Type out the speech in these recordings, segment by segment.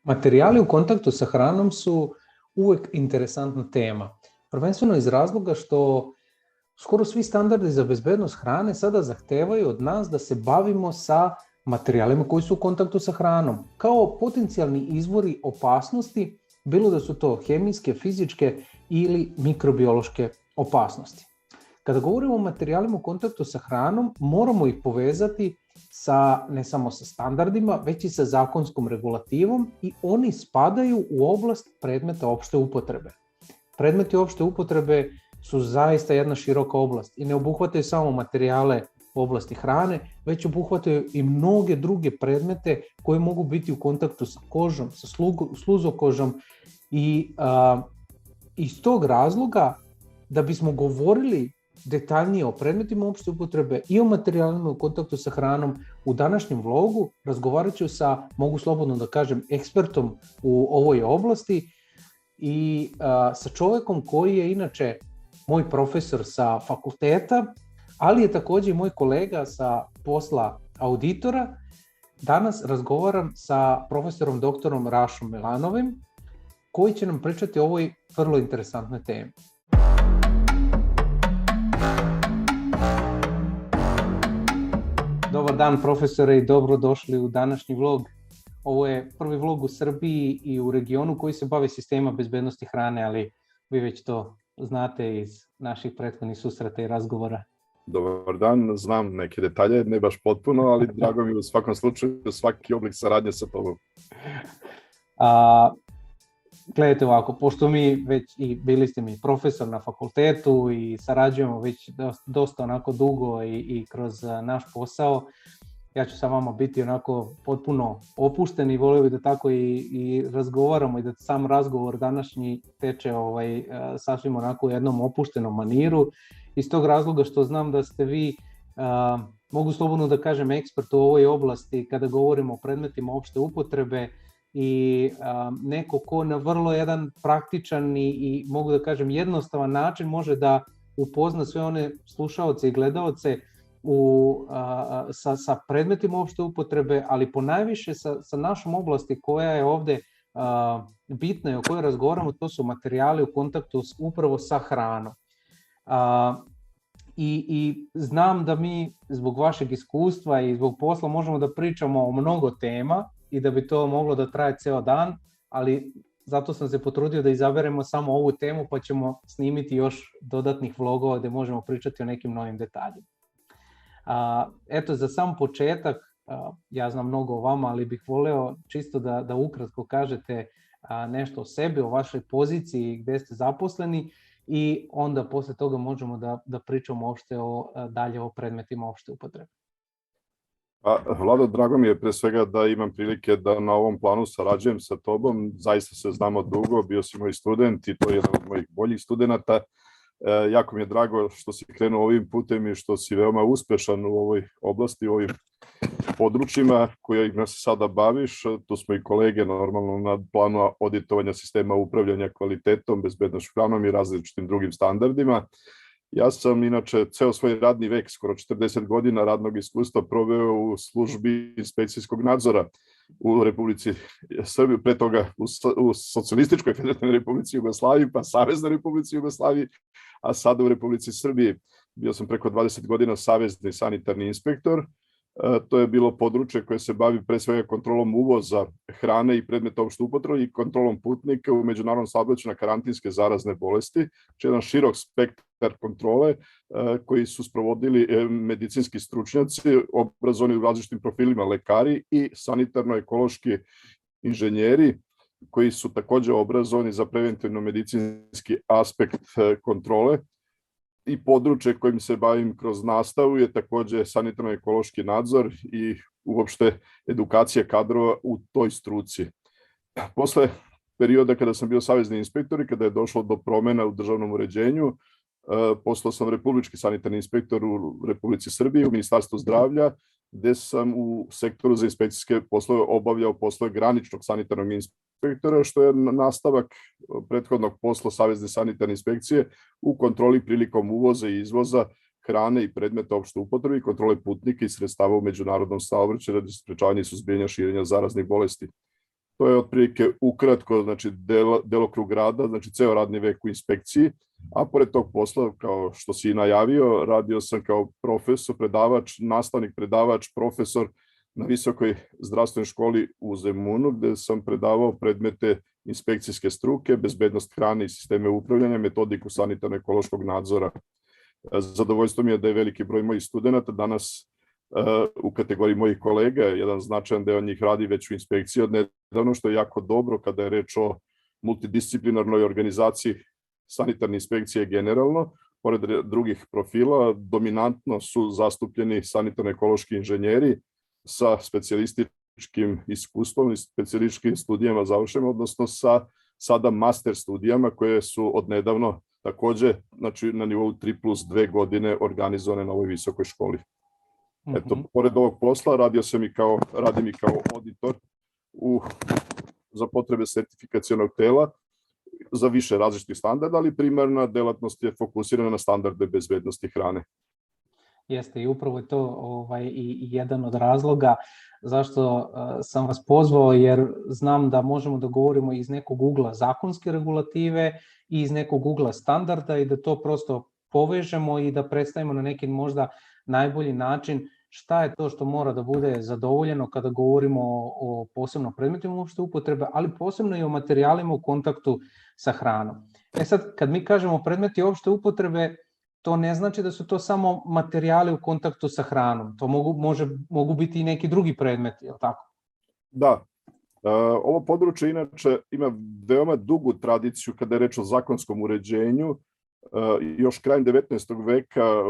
Materijali u kontaktu sa hranom su uvek interesantna tema. Prvenstveno iz razloga što skoro svi standardi za bezbednost hrane sada zahtevaju od nas da se bavimo sa materijalima koji su u kontaktu sa hranom, kao potencijalni izvori opasnosti, bilo da su to hemijske, fizičke ili mikrobiološke opasnosti. Kada govorimo o materijalima u kontaktu sa hranom, moramo ih povezati ne samo sa standardima, već i sa zakonskom regulativom i oni spadaju u oblast predmeta opšte upotrebe. Predmeti opšte upotrebe su zaista jedna široka oblast i ne obuhvataju samo materijale u oblasti hrane, već obuhvataju i mnoge druge predmete koji mogu biti u kontaktu sa kožom, sa sluzokožom i iz tog razloga da bismo govorili detaljnije o predmetima opšte upotrebe i o materijalima u kontaktu sa hranom, u današnjem vlogu razgovarat ću sa, mogu slobodno da kažem, ekspertom u ovoj oblasti i sa čovekom koji je inače moj profesor sa fakulteta, ali je takođe i moj kolega sa posla auditora. Danas razgovaram sa profesorom doktorom Rašom Milanovim, koji će nam pričati o ovoj vrlo interesantnoj temi. Dobar dan, profesore, i dobrodošli u današnji vlog. Ovo je prvi vlog u Srbiji i u regionu koji se bavi sistema bezbednosti hrane, ali vi već to znate iz naših prethodnih susreta i razgovora. Dobar dan, znam neke detalje, ne baš potpuno, ali drago mi u svakom slučaju svaki oblik saradnje sa tobom. Gledajte ovako, pošto mi već i bili ste mi profesor na fakultetu i sarađujemo već dosta onako dugo i kroz naš posao, ja ću sa vama biti onako potpuno opušten i volio bih da tako i razgovaramo i da sam razgovor današnji teče sasvim onako u jednom opuštenom maniru. Iz tog razloga što znam da ste vi, mogu slobodno da kažem, ekspert u ovoj oblasti kada govorimo o predmetima opšte upotrebe i neko ko na vrlo jedan praktičan i mogu da kažem jednostavan način može da upozna sve one slušaoce i gledaoce sa predmetima opšte upotrebe, ali ponajviše sa našom oblasti koja je ovde bitna i o kojoj razgovaramo, to su materijali u kontaktu upravo sa hranom. I znam da mi zbog vašeg iskustva i zbog posla možemo da pričamo o mnogo tema i da bi to moglo da traje ceo dan, ali zato sam se potrudio da izaberemo samo ovu temu, pa ćemo snimiti još dodatnih vlogova gde možemo pričati o nekim novim detaljima. Eto, za sam početak, ja znam mnogo o vama, ali bih voleo čisto da ukratko kažete nešto o sebi, o vašoj poziciji, gde ste zaposleni i onda posle toga možemo da pričamo uopšte dalje o predmetima opšte upotrebe. Vlado, drago mi je pre svega da imam prilike da na ovom planu sarađujem sa tobom. Zaista se znamo dugo, bio si moj student i to je jedan od mojih boljih studenta. Jako mi je drago što si krenuo ovim putem i što si veoma uspešan u ovoj oblasti, u ovim područjima kojima se sada baviš. Tu smo i kolege normalno na planu auditovanja sistema upravljanja kvalitetom, bezbednošću hranom i različitim drugim standardima. Ja sam inače ceo svoj radni vek, skoro 40 godina radnog iskustva proveo u službi inspekcijskog nadzora u Republici Srbiji, pre toga u Socijalističkoj federativnoj Republici Jugoslaviji, pa Saveznoj Republici Jugoslaviji, a sada u Republici Srbiji. Bio sam preko 20 godina savezni sanitarni inspektor. To je bilo područje koje se bavi pre svega kontrolom uvoza hrane i predmeta opšte upotrebe i kontrolom putnika u međunarodnom saobraćaju na karantinske zarazne bolesti, či jedan širok spektar kontrole koji su sprovodili medicinski stručnjaci, obrazovani u različitim profilima, lekari i sanitarno-ekološki inženjeri, koji su takođe obrazovani za preventivno-medicinski aspekt kontrole. I područje kojim se bavim kroz nastavu je takođe sanitarno-ekološki nadzor i uopšte edukacija kadrova u toj struci. Posle perioda kada sam bio savezni inspektor i kada je došlo do promena u državnom uređenju, postao sam republički sanitarni inspektor u Republici Srbiji, u Ministarstvu zdravlja, gde sam u sektoru za inspekcijske poslove obavljao poslove graničnog sanitarnog inspektora, što je nastavak prethodnog posla Savezne sanitarne inspekcije u kontroli prilikom uvoza i izvoza hrane i predmeta opšte upotrebe i kontrole putnika i sredstava u međunarodnom saobraćaju radi sprečavanja i suzbijanja širenja zaraznih bolesti. To je otprilike ukratko, znači delokrug rada, znači ceo radni vek u inspekciji, a pored tog posla, kao što si i najavio, radio sam kao profesor, predavač, nastavnik, predavač, profesor na Visokoj zdravstvenoj školi u Zemunu, gde sam predavao predmete inspekcijske struke, bezbednost hrane i sisteme upravljanja, metodiku sanitarno-ekološkog nadzora. Zadovoljstvo mi je da je veliki broj mojih studenta danas u kategoriji mojih kolega, jedan značajan deo njih radi već u inspekciji od nedavno, što je jako dobro kada je reč o multidisciplinarnoj organizaciji sanitarne inspekcije generalno. Pored drugih profila, dominantno su zastupljeni sanitarno-ekološki inženjeri sa specijalističkim iskustvom i specijalističkim studijama završenim, odnosno sa sada master studijama koje su odnedavno takođe, znači na nivou 3+2 godine organizovane na ovoj visokoj školi. Eto, pored ovog posla radim i kao auditor za potrebe sertifikacionog tela za više različitih standarda, ali primarna delatnost je fokusirana na standarde bezbednosti hrane. Jeste, i upravo je to i jedan od razloga zašto sam vas pozvao, jer znam da možemo da govorimo iz nekog ugla zakonske regulative i iz nekog ugla standarda i da to prosto povežemo i da predstavimo na neki možda najbolji način šta je to što mora da bude zadovoljeno kada govorimo o posebno predmetima opšte upotrebe, ali posebno i o materijalima u kontaktu sa hranom. Sad, kad mi kažemo predmeti opšte upotrebe, to ne znači da su to samo materijali u kontaktu sa hranom. To mogu biti i neki drugi predmeti, je li tako? Da. Ovo područje inače ima veoma dugu tradiciju kada je reč o zakonskom uređenju. Još krajem 19. veka,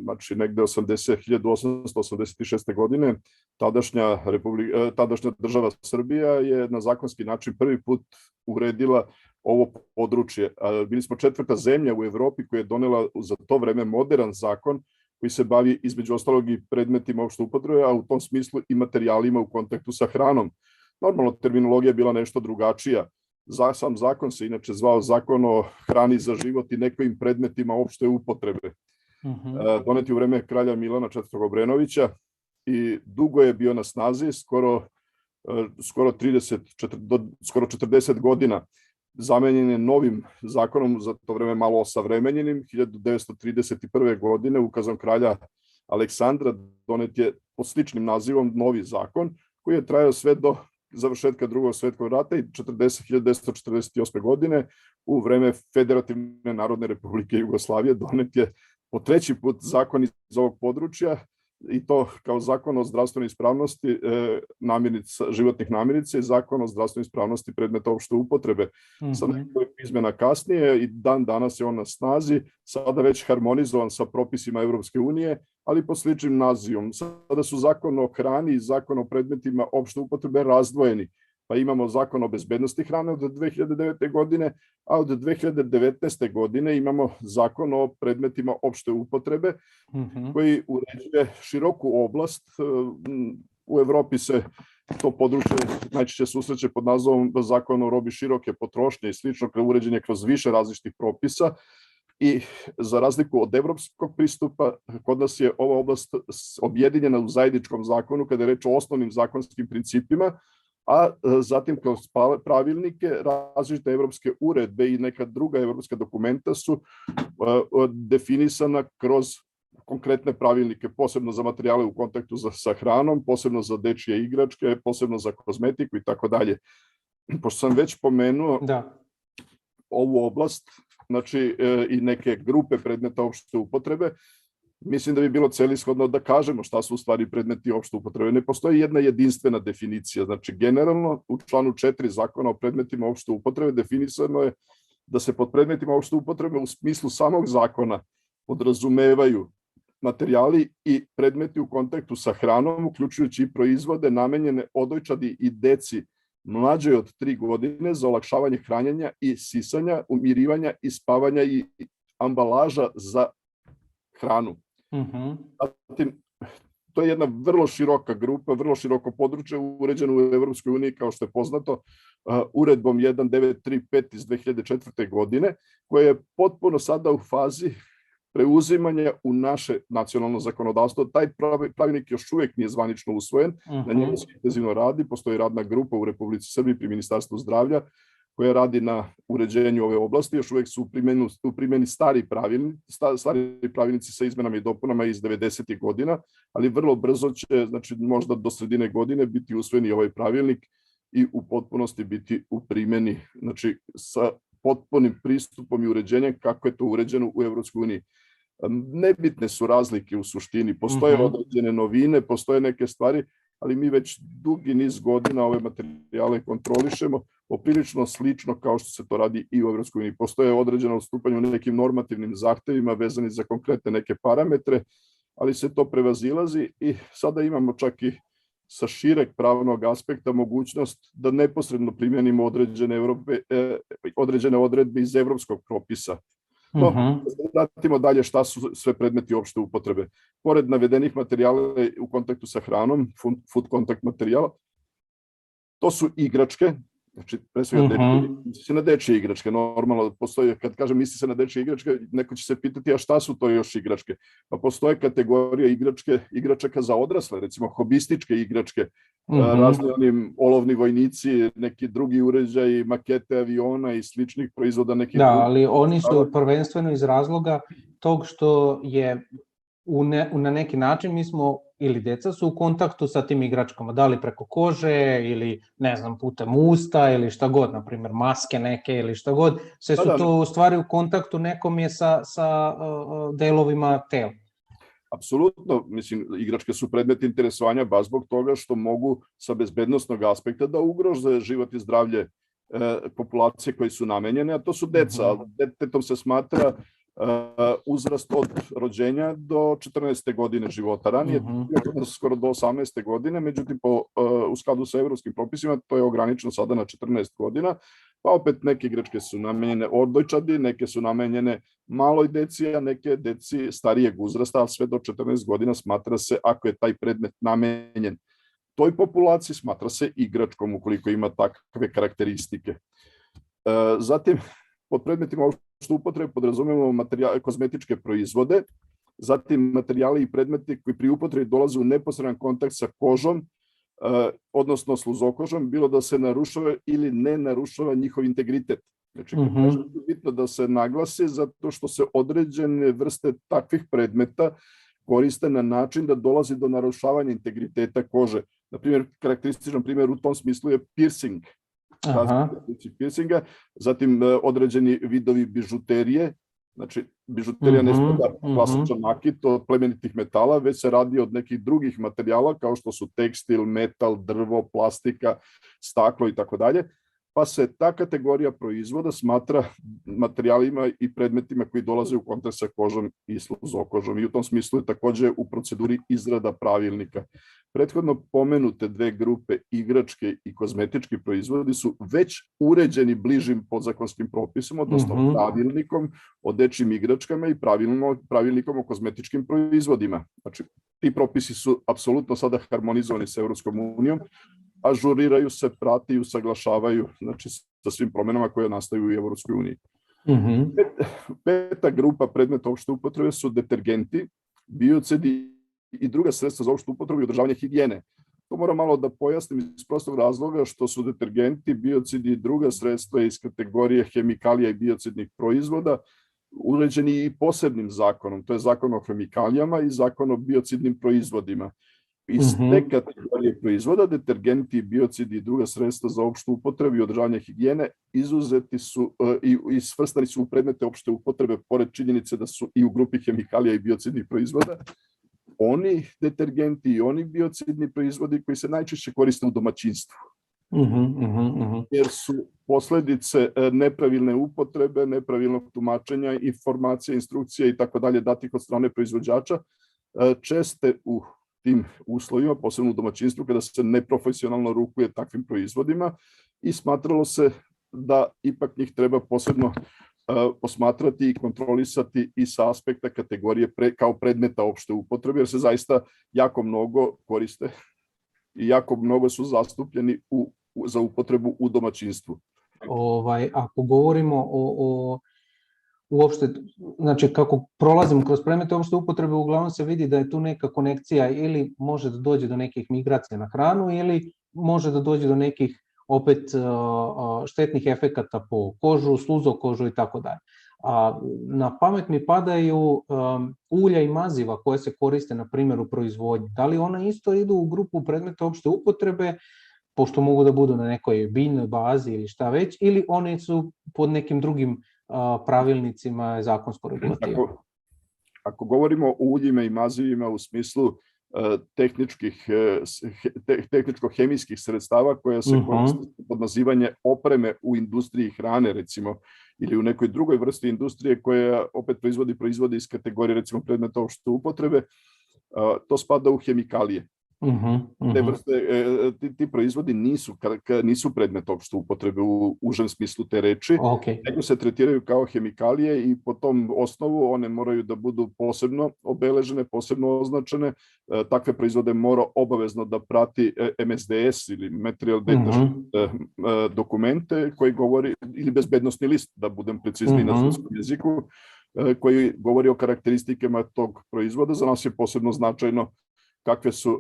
znači negde 1886. godine, tadašnja država Srbija je na zakonski način prvi put uredila ovo područje. Bili smo 4. zemlja u Evropi koja je donela za to vreme modern zakon koji se bavi između ostalog i predmetima opšte upotrebe, a u tom smislu i materijalima u kontaktu sa hranom. Normalno, terminologija je bila nešto drugačija. Sam zakon se inače zvao Zakon o hrani za život i nekim predmetima opšte upotrebe. Donet je u vreme kralja Milana IV. Obrenovića i dugo je bio na snazi, skoro 40 godina. Zamenjen je novim zakonom, za to vreme malo osavremenjenim, 1931. godine ukazom kralja Aleksandra donet je pod sličnim nazivom novi zakon koji je trajao sve do završetka Drugog svetskog rata i 1948. godine u vreme Federativne narodne republike Jugoslavije donet je po treći put zakon iz ovog područja i to kao zakon o zdravstvenoj ispravnosti životnih namirnica i zakon o zdravstvenoj ispravnosti predmeta opšte upotrebe. Sa nekoliko izmena kasnije i dan danas je on na snazi, sada već harmonizovan sa propisima Evropske unije, ali po sličnim nazivom. Sada su zakon o hrani i zakon o predmetima opšte upotrebe razdvojeni. Pa imamo zakon o bezbednosti hrane od 2009. godine, a od 2019. godine imamo zakon o predmetima opšte upotrebe koji uređuje široku oblast. U Evropi se to područje najčešće susreće pod nazivom zakon o robi široke potrošnje i slično, uređen je kroz više različitih propisa. I za razliku od evropskog pristupa, kod nas je ova oblast objedinjena u zajedničkom zakonu kada je reč o osnovnim zakonskim principima, a zatim kroz pravilnike različite evropske uredbe i neka druga evropska dokumenta su definisana kroz konkretne pravilnike, posebno za materijale u kontaktu sa hranom, posebno za dečije igračke, posebno za kozmetiku i tako dalje. Pošto sam već pomenuo ovu oblast, znači i neke grupe predmeta opšte upotrebe, mislim da bi bilo celishodno da kažemo šta su u stvari predmeti opšte upotrebe. Ne postoji jedna jedinstvena definicija. Znači, generalno u članu 4 zakona o predmetima opšte upotrebe definisano je da se pod predmetima opšte upotrebe u smislu samog zakona podrazumevaju materijali i predmeti u kontaktu sa hranom, uključujući i proizvode namenjene odojčadi i deci mlađoj od 3 godine za olakšavanje hranjenja i sisanja, umirivanja i spavanja i ambalaža za hranu. Zatim, to je jedna vrlo široka grupa, vrlo široko područje uređeno u Evropskoj uniji, kao što je poznato, uredbom 1935 iz 2004. godine, koja je potpuno sada u fazi preuzimanja u naše nacionalno zakonodavstvo. Taj pravilnik još uvijek nije zvanično usvojen, na njemu se intenzivno radi, postoji radna grupa u Republici Srbiji pri Ministarstvu zdravlja koja radi na uređenju ove oblasti, još uvijek su u primjeni stari pravilnici sa izmenama i dopunama iz 90. godina, ali vrlo brzo će, znači možda do sredine godine, biti usvojeni ovaj pravilnik i u potpunosti biti u primjeni, znači sa potpunim pristupom i uređenjem kako je to uređeno u Evropskoj uniji. Nebitne su razlike u suštini, postoje određene novine, postoje neke stvari, ali mi već dugi niz godina ove materijale kontrolišemo poprilično slično kao što se to radi i u Evropskoj uniji. Postoje određeno odstupanje u nekim normativnim zahtevima vezani za konkretne neke parametre, ali se to prevazilazi i sada imamo čak i sa šireg pravnog aspekta mogućnost da neposredno primjenimo određene odredbe iz evropskog propisa. No, pratimo dalje šta su sve predmeti opšte upotrebe. Pored navedenih materijala u kontaktu sa hranom, food contact materijala, to su igračke, znači pre svega misli se na dečje igračke, normalno postoje, kad kažem misli se na dečje igračke, neko će se pitati a šta su to još igračke? Pa postoje kategorija igračaka za odrasle, recimo hobističke igračke, razni onim olovni vojnici, neki drugi uređaji, makete aviona i sličnih proizvoda. Da, ali oni su prvenstveno iz razloga tog što je na neki način mi smo ili deca su u kontaktu sa tim igračkama, da li preko kože ili ne znam putem usta ili šta god, na primjer maske neke ili šta god, sve su to u stvari u kontaktu nekom je sa delovima tela. Apsolutno, mislim, igračke su predmet interesovanja baš zbog toga što mogu sa bezbednosnog aspekta da ugroze život i zdravlje populacije koji su namenjene, a to su deca. Detetom se smatra uzrast od rođenja do 14. godine života. Ranije skoro do 18. godine, međutim u skladu sa evropskim propisima to je ograničeno sada na 14 godina, pa opet neke igračke su namenjene odojčadi, neke su namenjene maloj deci, a neke deci starijeg uzrasta, ali sve do 14 godina smatra se, ako je taj predmet namenjen toj populaciji, smatra se igračkom ukoliko ima takve karakteristike. Zatim, pod predmetima opšte upotrebe podrazumemo kozmetičke proizvode, zatim materijali i predmeti koji pri upotrebi dolaze u neposredan kontakt sa kožom, odnosno sluzokožom, bilo da se narušava ili ne narušava njihov integritet. Znači, je bitno da se naglasi zato što se određene vrste takvih predmeta koriste na način da dolazi do narušavanja integriteta kože. Naprimjer, karakterističan primjer u tom smislu je piercing. Piercinga, zatim određeni vidovi bižuterije, znači bižuterija ne spada klasičan nakit od plemenitih metala, već se radi od nekih drugih materijala kao što su tekstil, metal, drvo, plastika, staklo i tako dalje, pa se ta kategorija proizvoda smatra materijalima i predmetima koji dolaze u kontakt sa kožom i sluzokožom i u tom smislu je takođe u proceduri izrada pravilnika. Prethodno pomenute dve grupe, igračke i kozmetički proizvodi, su već uređeni bližim podzakonskim propisom, odnosno pravilnikom o dečjim igračkama i pravilnikom o kozmetičkim proizvodima. Znači, ti propisi su apsolutno sada harmonizovani sa Evropskom unijom, ažuriraju se, prati i usaglašavaju, znači, sa svim promenama koje nastaju u Evropskoj uniji. Peta grupa predmeta opšte upotrebe su detergenti, biocidi i druga sredstva za opštu upotrebu i održavanje higijene. To moram malo da pojasnim iz prostog razloga što su detergenti, biocidi i druga sredstva iz kategorije hemikalija i biocidnih proizvoda uređeni i posebnim zakonom, to je zakon o hemikalijama i zakon o biocidnim proizvodima. Iz te kategorije proizvoda, detergenti, biocidi i druga sredstva za opštu upotrebu i održavanje higijene izuzeti su i svrstani su u predmete opšte upotrebe, pored činjenice da su i u grupi hemikalija i biocidnih proizvoda, oni detergenti i oni biocidni proizvodi koji se najčešće koriste u domaćinstvu. Jer su posledice nepravilne upotrebe, nepravilnog tumačenja, informacija, instrukcija i tako dalje datih od strane proizvođača česte u tim uslovima, posebno u domaćinstvu, kada se neprofesionalno rukuje takvim proizvodima i smatralo se da ipak njih treba posebno posmatrati i kontrolisati i sa aspekta kategorije kao predmeta opšte upotrebe, jer se zaista jako mnogo koriste i jako mnogo su zastupljeni za upotrebu u domaćinstvu. Ako govorimo o uopšte, znači kako prolazimo kroz predmete opšte upotrebe, uglavnom se vidi da je tu neka konekcija ili može da dođe do nekih migracija na hranu ili može da dođe do nekih opet štetnih efekata po kožu, sluzokožu i tako dalje. Na pamet mi padaju ulja i maziva koje se koriste, na primjer, u proizvodnji. Da li ona isto idu u grupu predmeta opšte upotrebe, pošto mogu da budu na nekoj biljnoj bazi ili šta već, ili one su pod nekim drugim pravilnicima zakonsko regulativom? Ako govorimo o uljima i mazivima u smislu tehničko-hemijskih sredstava koja se koriste pod nazivanje opreme u industriji hrane, recimo, ili u nekoj drugoj vrsti industrije koja opet proizvodi iz kategorije, recimo, predmeta opšte upotrebe, to spada u hemikalije. Te vrste, ti proizvodi nisu predmet opšte upotrebe u užem smislu te reči, nego se tretiraju kao hemikalije i po tom osnovu one moraju da budu posebno obeležene, posebno označene. Takve proizvode mora obavezno da prati MSDS ili Material Data dokumente koji govori, ili bezbednosni list, da budem precizniji na srpskom jeziku, koji govori o karakteristikama tog proizvoda. Za nas je posebno značajno kakve su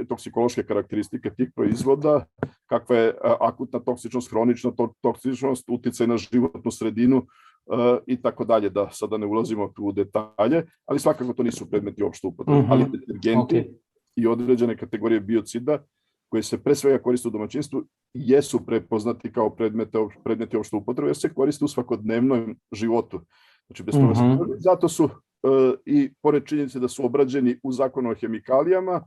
toksikološke karakteristike tih proizvoda, kakva je akutna toksičnost, hronična toksičnost, uticaj na životnu sredinu i tako dalje, da sada ne ulazimo tu u detalje, ali svakako to nisu predmeti opšte upotrebe, ali detergenti i određene kategorije biocida koje se pre svega koriste u domaćinstvu jesu prepoznati kao predmeti opšte upotrebe, jer se koriste u svakodnevnom životu. Znači, bez toga se koriste. Zato su i pored činjenice da su obrađeni u zakonu o hemikalijama,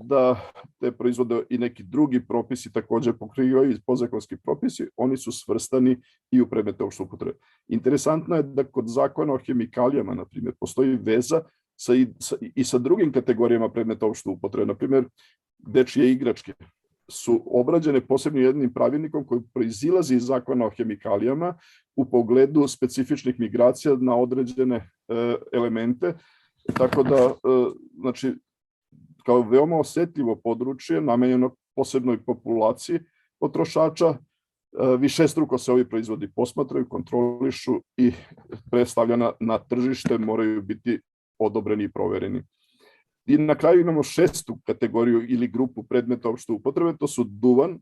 da te proizvode i neki drugi propisi takođe pokrivaju, i podzakonski propisi, oni su svrstani i u predmete opšte upotrebe. Interesantno je da kod zakona o hemikalijama, na primjer, postoji veza i sa drugim kategorijama predmeta opšte upotrebe. Na primjer, dečije igračke su obrađene posebnim jednim pravilnikom koji proizilazi iz zakona o hemikalijama u pogledu specifičnih migracija na određene elemente, tako da, znači, kao veoma osetljivo područje namenjeno posebnoj populaciji potrošača, višestruko se ovi proizvodi posmatraju, kontrolišu i predstavljena na tržište, moraju biti odobreni i provereni. I na kraju imamo šestu kategoriju ili grupu predmeta opšte upotrebe, to su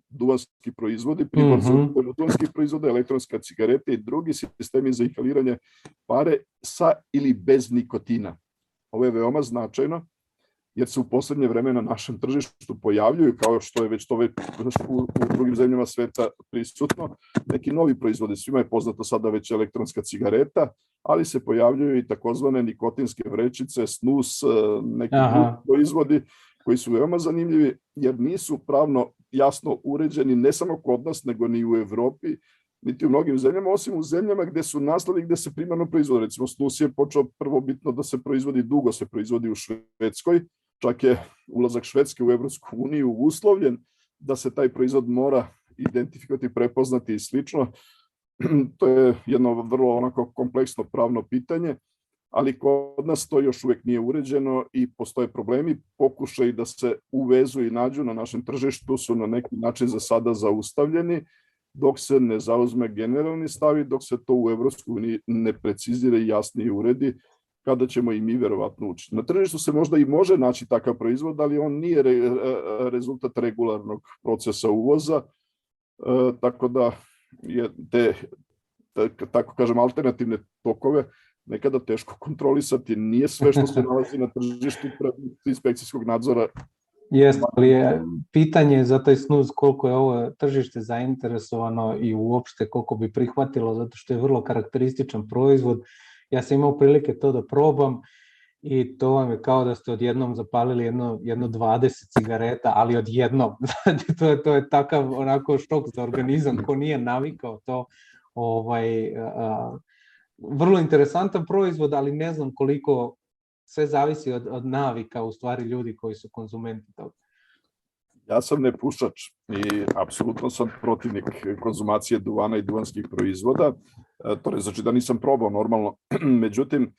duvanski proizvodi, pribor za duvanskih proizvoda, elektronska cigareta i drugi sistemi za inhaliranje pare sa ili bez nikotina. Ovo je veoma značajno, jer se u poslednje vreme na našem tržištu pojavljuju, kao što je već to u drugim zemljama sveta prisutno, neki novi proizvodi. Svima je poznato sada već elektronska cigareta, ali se pojavljuju i takozvane nikotinske vrećice, snus, neki drugi proizvodi koji su veoma zanimljivi, jer nisu pravno jasno uređeni ne samo kod nas, nego ni u Evropi, niti u mnogim zemljama, osim u zemljama gde su nastali, gde se primarno proizvode. Recimo, snus je počeo prvobitno da se proizvodi, dugo se proizvodi u Švedskoj, čak je ulazak Švedske u Evropsku uniju uslovljen da se taj proizvod mora identifikovati, prepoznati i slično. To je jedno vrlo onako kompleksno pravno pitanje, ali kod nas to još uvek nije uređeno i postoje problemi. Pokušaji da se uvezu i nađu na našem tržištu su na neki način za sada zaustavljeni, dok se ne zauzme generalni stav i dok se to u Evropskoj uniji ne precizira i jasnije uredi, kada ćemo i mi verovatno učiti. Na tržištu se možda i može naći takav proizvod, ali on nije rezultat regularnog procesa uvoza, tako da je tako kažem, alternativne tokove nekada teško kontrolisati. Nije sve što se nalazi na tržištu inspekcijskog nadzora. Jeste, ali je pitanje za taj snus koliko je ovo tržište zainteresovano i uopšte koliko bi prihvatilo, zato što je vrlo karakterističan proizvod. Ja sam imao prilike to da probam i to vam je kao da ste odjednom zapalili jedno 20 cigareta, ali odjednom. To je takav onako šok za organizam ko nije navikao to. Vrlo interesantan proizvod, ali ne znam koliko sve zavisi od navika u stvari ljudi koji su konzumenti toga. Ja sam nepušač i apsolutno sam protivnik konzumacije duvana i duvanskih proizvoda. To ne znači da nisam probao normalno. Međutim,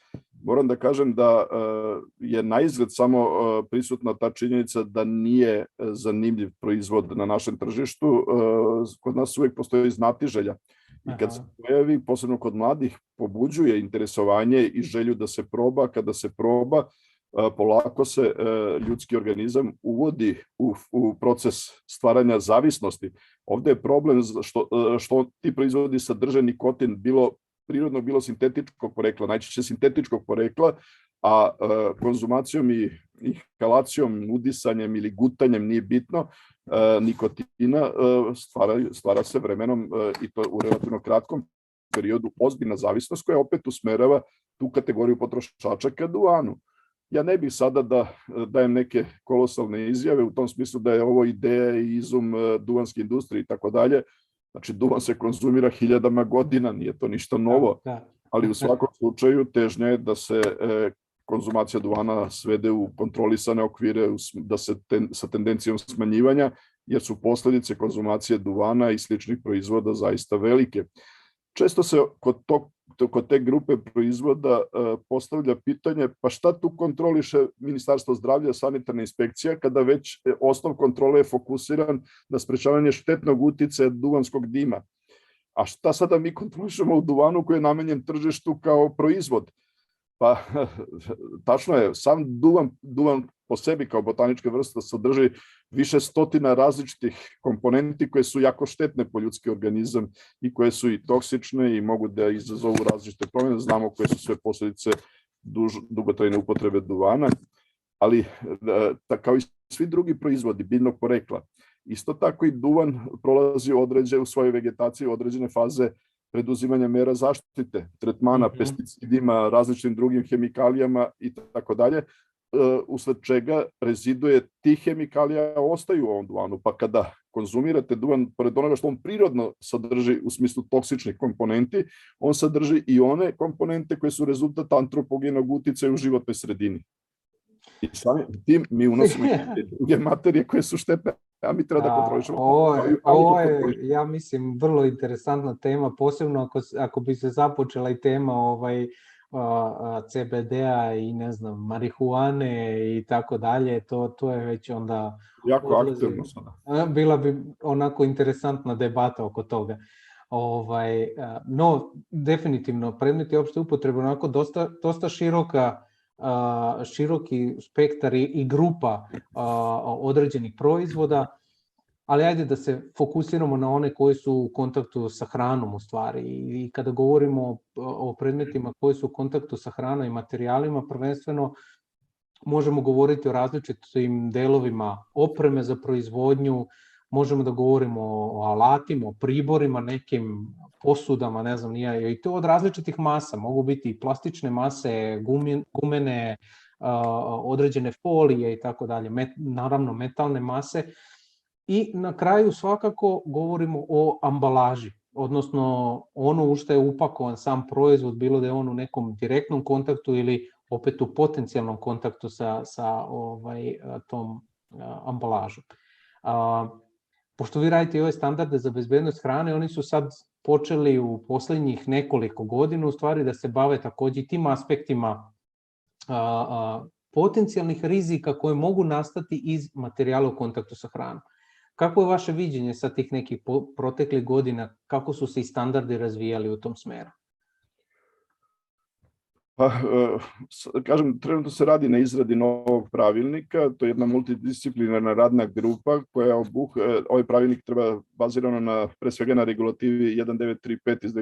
moram da kažem da je naizgled samo prisutna ta činjenica da nije zanimljiv proizvod na našem tržištu. Kod nas uvek postoji znatiželja I kad se pojavi, posebno kod mladih, pobuđuje interesovanje i želju da se proba. Kada se proba, polako se ljudski organizam uvodi u proces stvaranja zavisnosti. Ovde je problem što ti proizvodi sadrže nikotin, bilo prirodnog, bilo sintetičkog porekla, najčešće sintetičkog porekla, a konzumacijom i inhalacijom, udisanjem ili gutanjem, nije bitno, nikotina stvara se vremenom i to u relativno kratkom periodu ozbiljna zavisnost koja opet usmerava tu kategoriju potrošača ka duvanu. Ja ne bih sada da dajem neke kolosalne izjave u tom smislu da je ovo ideja i izum duvanske industrije i tako dalje. Znači, duvan se konzumira hiljadama godina, nije to ništa novo, ali u svakom slučaju težnja je da se konzumacija duvana svede u kontrolisane okvire, da se sa tendencijom smanjivanja, jer su posledice konzumacije duvana i sličnih proizvoda zaista velike. Često se kod te grupe proizvoda postavlja pitanje, pa šta tu kontroliše Ministarstvo zdravlja, sanitarna inspekcija, kada već osnov kontrole je fokusiran na sprečavanje štetnog uticaja duvanskog dima. A šta sada mi kontrolišemo u duvanu koji je namenjen tržištu kao proizvod? Pa, tačno je, sam duvan po sebi kao botanička vrsta sadrži više stotina različitih komponenti koje su jako štetne po ljudski organizam i koje su i toksične i mogu da izazovu različite promjene. Znamo koje su sve posljedice dugotrajne upotrebe duvana, ali kao i svi drugi proizvodi biljnog porekla. Isto tako i duvan prolazi u svojoj vegetaciji određene faze preduzimanja mera zaštite, tretmana pesticidima, različitim drugim hemikalijama i tako dalje, usled čega rezidue tih hemikalija ostaju u ovom duvanu. Pa kada konzumirate duvan, pored onoga što on prirodno sadrži u smislu toksičnih komponenti, on sadrži i one komponente koje su rezultat antropogenog uticaja u životnoj sredini. I samim tim mi unosimo druge materije koje su štetne, a mi treba da kontrolišemo. Ovo je, ja mislim, vrlo interesantna tema, posebno ako bi se započela i tema CBD-a i ne znam, marihuane i tako dalje, to je već onda... Jako aktivno sada. Bila bi onako interesantna debata oko toga. No, definitivno, predmeti opšte upotrebe onako dosta široki spektar i grupa određenih proizvoda, ali ajde da se fokusiramo na one koji su u kontaktu sa hranom u stvari. I kada govorimo o predmetima koji su u kontaktu sa hranom i materijalima, prvenstveno možemo govoriti o različitim delovima opreme za proizvodnju, možemo da govorimo o alatima, o priborima, nekim posudama, ne znam, i to od različitih masa. Mogu biti i plastične mase, gumene, određene folije i tako dalje, naravno metalne mase. I na kraju svakako govorimo o ambalaži, odnosno ono u što je upakovan sam proizvod, bilo da je on u nekom direktnom kontaktu ili opet u potencijalnom kontaktu sa tom ambalažom. Pošto vi radite i ove standarde za bezbednost hrane, oni su sad počeli u poslednjih nekoliko godina u stvari da se bave takođe i tim aspektima potencijalnih rizika koje mogu nastati iz materijala u kontaktu sa hranom. Kako je vaše viđenje sa tih nekih proteklih godina, kako su se i standardi razvijali u tom smeru? Pa, kažem, trenutno se radi na izradi novog pravilnika, to je jedna multidisciplinarna radna grupa koja ovaj pravilnik treba bazirano pre svega na regulativi 1935 iz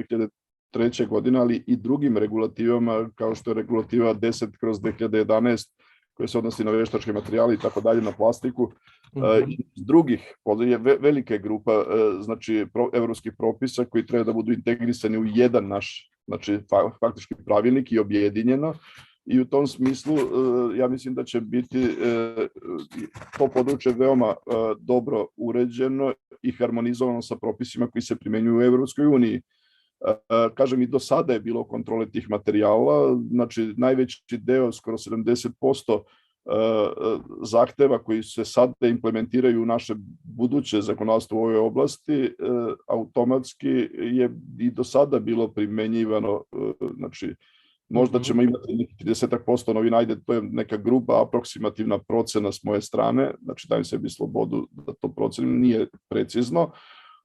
2003. godine, ali i drugim regulativama kao što je regulativa 10/2011 koja se odnosi na veštačke materijale i tako dalje, na plastiku, i drugih, velike grupa, znači, evropskih propisa koji treba da budu integrisani u jedan naš, znači, faktički pravilnik i objedinjeno. I u tom smislu, ja mislim da će biti to područje veoma dobro uređeno i harmonizovano sa propisima koji se primenjuju u Evropskoj uniji. Kažem, i do sada je bilo kontrole tih materijala, znači najveći deo, skoro 70% zahteva koji se sada implementiraju u naše buduće zakonodavstvo u ovoj oblasti, automatski je i do sada bilo primenjivano, znači možda ćemo imati neki 30% novina, ajde, to je neka gruba aproksimativna procena s moje strane, znači dajem sebi slobodu da to procenim, nije precizno,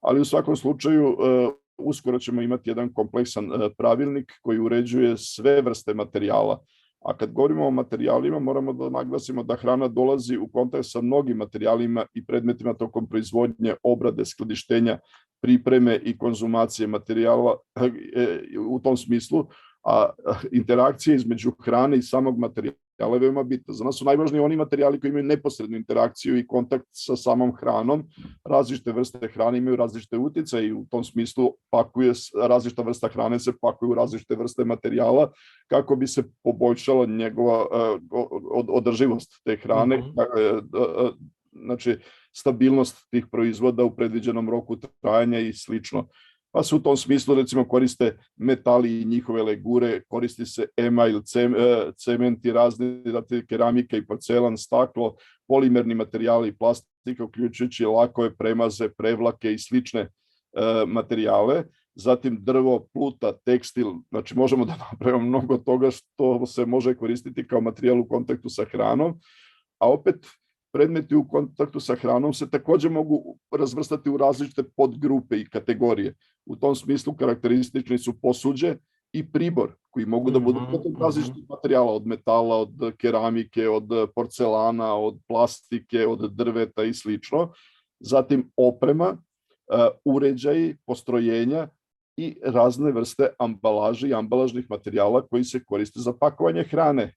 ali u svakom slučaju uskoro ćemo imati jedan kompleksan pravilnik koji uređuje sve vrste materijala. A kad govorimo o materijalima, moramo da naglasimo da hrana dolazi u kontakt sa mnogim materijalima i predmetima tokom proizvodnje, obrade, skladištenja, pripreme i konzumacije materijala u tom smislu, a interakcija između hrane i samog materijala je veoma bitna. Za nas su najvažniji oni materijali koji imaju neposrednu interakciju i kontakt sa samom hranom. Različite vrste hrane imaju različite uticaje i u tom smislu različita vrsta hrane se pakuje u različite vrste materijala kako bi se poboljšala njegova održivost te hrane, znači stabilnost tih proizvoda u predviđenom roku trajanja i slično. Pa se u tom smislu recimo koriste metali i njihove legure, koristi se email, cement i razne keramike i porcelan, staklo, polimerni materijali i plastika, uključujući lakove, premaze, prevlake i slične materijale. Zatim drvo, pluta, tekstil, znači možemo da napravimo mnogo toga što se može koristiti kao materijal u kontaktu sa hranom, a opet predmeti u kontaktu sa hranom se takođe mogu razvrstati u različite podgrupe i kategorije. U tom smislu karakteristični su posuđe i pribor, koji mogu da budu od različitih materijala, od metala, od keramike, od porcelana, od plastike, od drveta i slično. Zatim oprema, uređaji, postrojenja i razne vrste ambalaže i ambalažnih materijala koji se koriste za pakovanje hrane.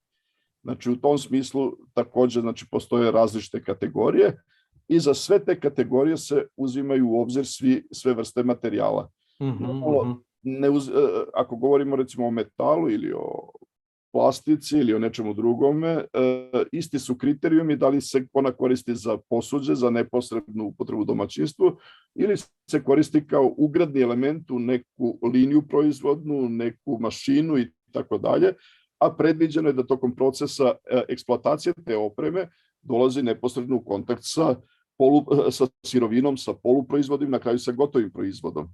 Znači, u tom smislu takođe postoje različite kategorije i za sve te kategorije se uzimaju u obzir sve vrste materijala. Ako govorimo recimo o metalu ili o plastici ili o nečemu drugome, isti su kriterijumi da li se ona koristi za posuđe, za neposrednu upotrebu u domaćinstvu ili se koristi kao ugradni element u neku liniju proizvodnu, neku mašinu i tako dalje, a predviđeno je da tokom procesa eksploatacije te opreme dolazi neposredno u kontakt sa sirovinom, sa poluproizvodima, na kraju sa gotovim proizvodom.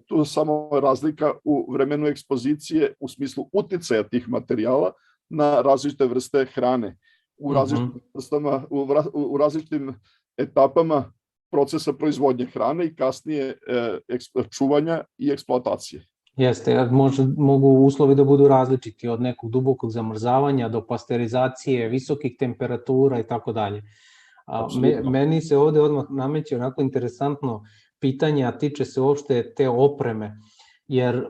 Tu je samo razlika u vremenu ekspozicije u smislu uticaja tih materijala na različite vrste hrane, u različitim etapama procesa proizvodnje hrane i kasnije čuvanja i eksploatacije. Jeste, mogu uslovi da budu različiti od nekog dubokog zamrzavanja do pasterizacije, visokih temperatura i tako dalje. Meni se ovde odmah nameće onako interesantno pitanje, a tiče se uopšte te opreme, jer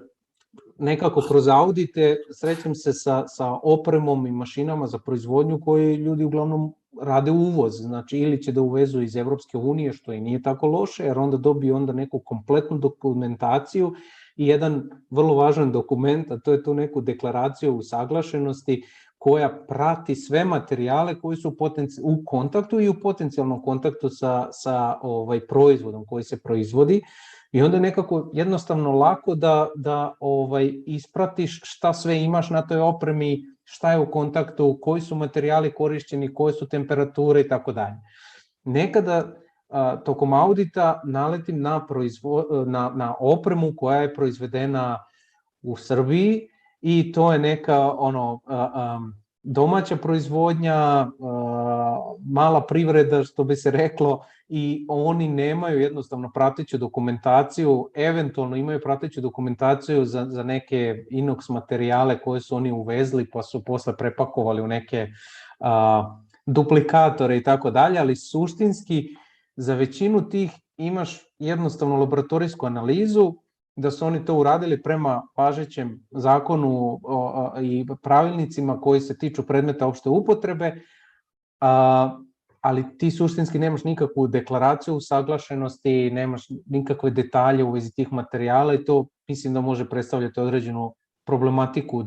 nekako kroz audite srećem se sa opremom i mašinama za proizvodnju koje ljudi uglavnom rade uvoz, znači ili će da uvezu iz Evropske unije, što i nije tako loše, jer onda dobiju neku kompletnu dokumentaciju i jedan vrlo važan dokument, a to je tu neku deklaraciju usaglašenosti koja prati sve materijale koji su u kontaktu i u potencijalnom kontaktu sa proizvodom koji se proizvodi i onda je nekako jednostavno lako da ispratiš šta sve imaš na toj opremi, šta je u kontaktu, koji su materijali korišćeni, koje su temperature i tako dalje. Nekada tokom audita naletim na opremu koja je proizvedena u Srbiji i to je neka domaća proizvodnja, mala privreda što bi se reklo i oni nemaju jednostavno prateću dokumentaciju, eventualno imaju prateću dokumentaciju za neke inox materijale koje su oni uvezli pa su posle prepakovali u neke duplikatore i tako dalje, ali suštinski za većinu tih imaš jednostavno laboratorijsku analizu da su oni to uradili prema važećem zakonu i pravilnicima koji se tiču predmeta opšte upotrebe, ali ti suštinski nemaš nikakvu deklaraciju usaglašenosti, nemaš nikakve detalje u vezi tih materijala i to mislim da može predstavljati određenu problematiku u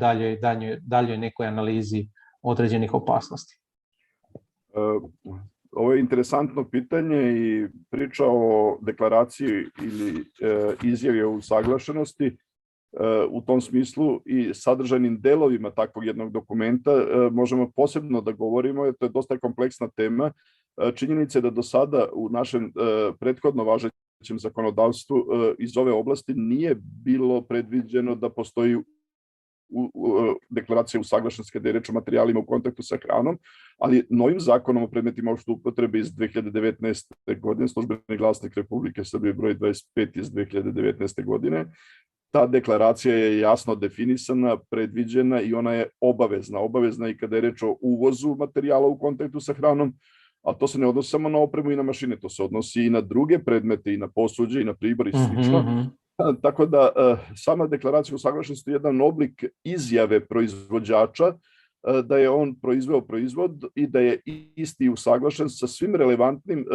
daljoj nekoj analizi određenih opasnosti. Ovo je interesantno pitanje i priča o deklaraciji ili izjavi o usaglašenosti u tom smislu i sadržajnim delovima takvog jednog dokumenta možemo posebno da govorimo, jer to je dosta kompleksna tema. Činjenica je da do sada u našem prethodno važećem zakonodavstvu iz ove oblasti nije bilo predviđeno da postoji deklaracija usaglašenosti kada je reč o materijalima u kontaktu sa hranom, ali novim zakonom o predmetima opšte upotrebe iz 2019. godine, Službeni glasnik Republike Srbije broj 25 iz 2019. godine, ta deklaracija je jasno definisana, predviđena i ona je obavezna i kada je reč o uvozu materijala u kontaktu sa hranom, a to se ne odnosi samo na opremu i na mašine, to se odnosi i na druge predmete, i na posuđe, i na pribor i slično. Tako da sama deklaracija usaglašenosti je jedan oblik izjave proizvođača da je on proizveo proizvod i da je isti usaglašen sa svim relevantnim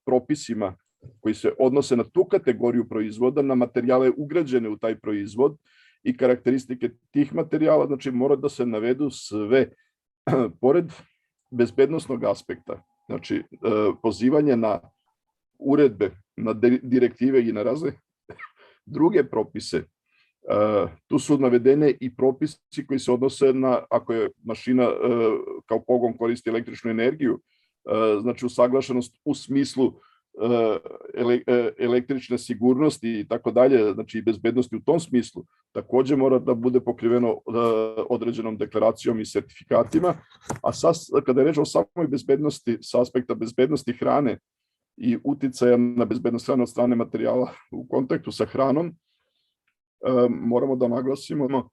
propisima koji se odnose na tu kategoriju proizvoda, na materijale ugrađene u taj proizvod i karakteristike tih materijala, znači mora da se navedu sve, pored bezbednosnog aspekta, znači pozivanje na uredbe, na direktive i na razne druge propise. Tu su navedene i propisi koji se odnose na, ako je mašina kao pogon koristi električnu energiju, znači usaglašenost u smislu električne sigurnosti i tako dalje, znači i bezbednosti u tom smislu, takođe mora da bude pokriveno određenom deklaracijom i sertifikatima, a kada je reč o samoj bezbednosti, sa aspekta bezbednosti hrane i uticaja na bezbednost hrane od strane materijala u kontaktu sa hranom, moramo da naglasimo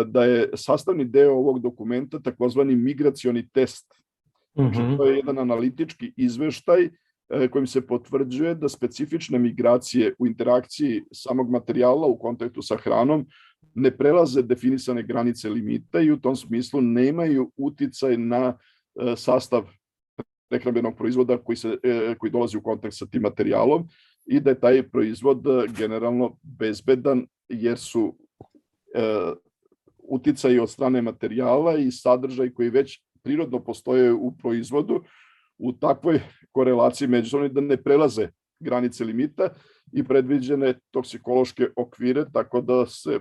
da je sastavni deo ovog dokumenta takozvani migracioni test. Znači, to je jedan analitički izveštaj kojim se potvrđuje da specifične migracije u interakciji samog materijala u kontaktu sa hranom ne prelaze definisane granice limita i u tom smislu nemaju uticaj na sastav prehrambenog proizvoda koji dolazi u kontakt sa tim materijalom i da je taj proizvod generalno bezbedan jer su uticaji od strane materijala i sadržaj koji već prirodno postoje u proizvodu u takvoj korelaciji međusobno da ne prelaze granice limita i predviđene toksikološke okvire, tako da se